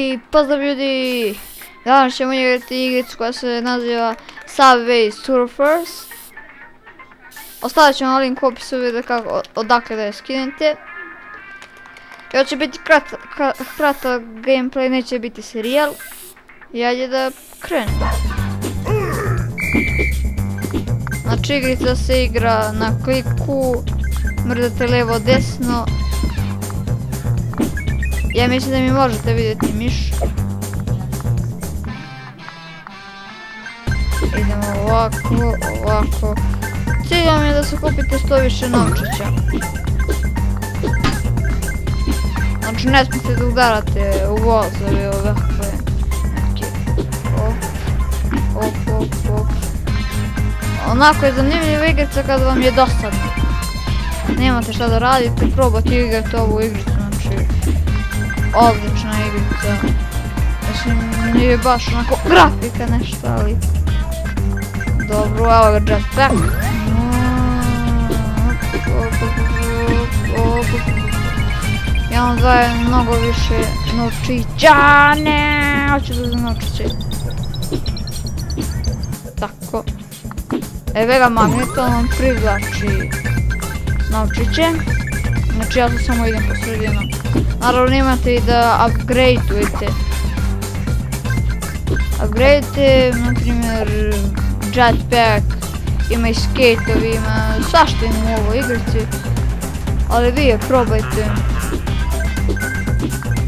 I pozdrav ljudi! Danas ćemo igrati igricu koja se naziva Subway Surfers. Ostavit ćemo link u opisu videa odakle da je skinete. I ovo će biti kratak gameplay, neće biti serijal. I ajde da krenemo. Znači igrica se igra na kliku, mrdate levo desno. Ja mislim da mi možete vidjeti miš. Idemo ovako. Cilj vam je da se kupite što više novčića. Znači ne smijete da udarate u vozove ovakve neke. Op. Onako je zanimljiva igrica kada vam je dosadno. Nemate šta da radite, probajte igrati ovu igricu, znači odlična igrica. Mislim, nije baš onako grafika nešto, ali dobro, evo ga jetpack. Ja vam dajem mnogo više novčića, ne, hoću da za novčiće. Tako. Evo ga magnet, on vam privlači novčiće. Znači ja tu samo idem po sredinu. Naravno imate i da upgradeujete. Upgradeujete, na primjer, jetpack, ima i skate-ovi, ima svašta ima u ovoj igrici. Ali vi je probajte.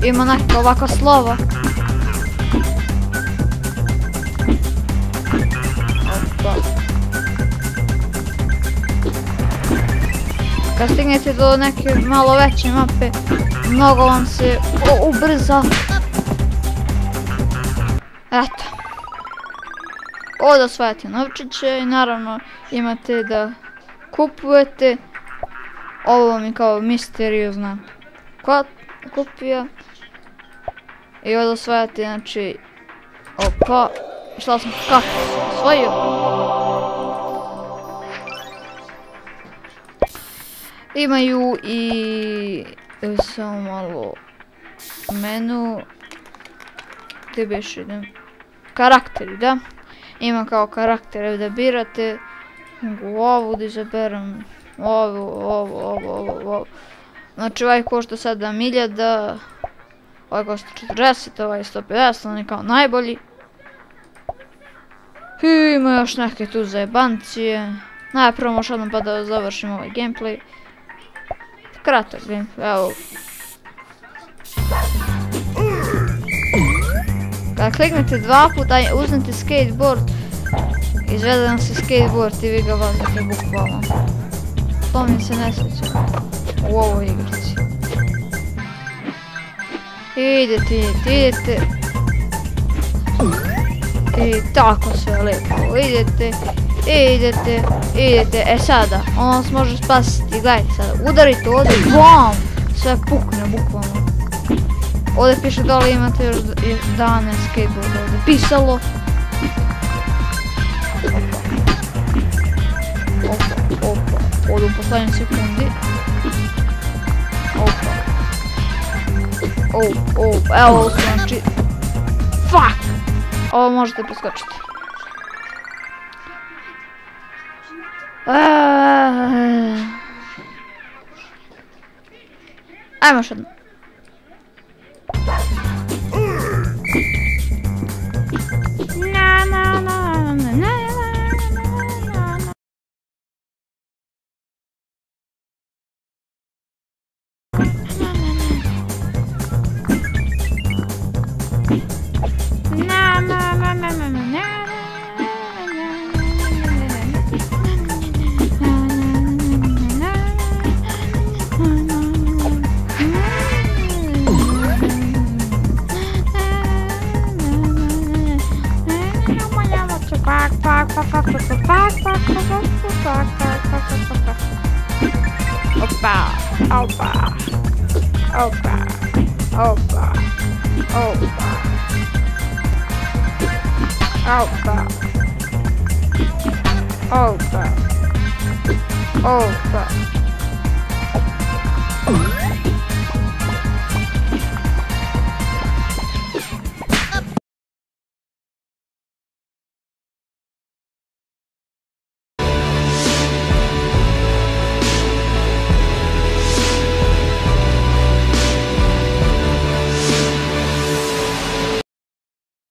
Ima neka ovakva slova. Opa. Kad stignete do neke malo veće mape, mnogo vam se ubrza. Eto. Ovdje osvajate novčiće i naravno imate da kupujete. Ovo vam je kao misteriozna kupija. I ovdje osvajate, znači, opa, šta sam kako osvojio. Imaju i samo malo menu. Gdje beš idem? Karakteri, da. Ima kao karaktere da birate. Mogu ovu da izaberem. Ovo. Znači ovaj košta sada 1000. Ovaj košta 40, ovaj 150, on je kao najbolji. I ima još neke tu zajebancije. Najprvo možda jednom pa da završim ovaj gameplay. Kratak gameplay, evo. Kada kliknete dva puta, uzmete skateboard, izvede vam se skateboard i vi ga vozite bukvalno. To mi se ne sviđa u ovoj igrici. Idete. I tako sve lijepo. Idete. E sada, on vas može spasiti. Gledajte sada, udarite ovdje, BAM! Sve pukne bukvalno. Ovdje piše dole imate još dane skateboard ovdje pisalo. Opa. Ovdje u poslednjoj sekundi. Evo ovo su znači. Fuck! Ovo možete preskočiti. Ajmo još jedno. Opa.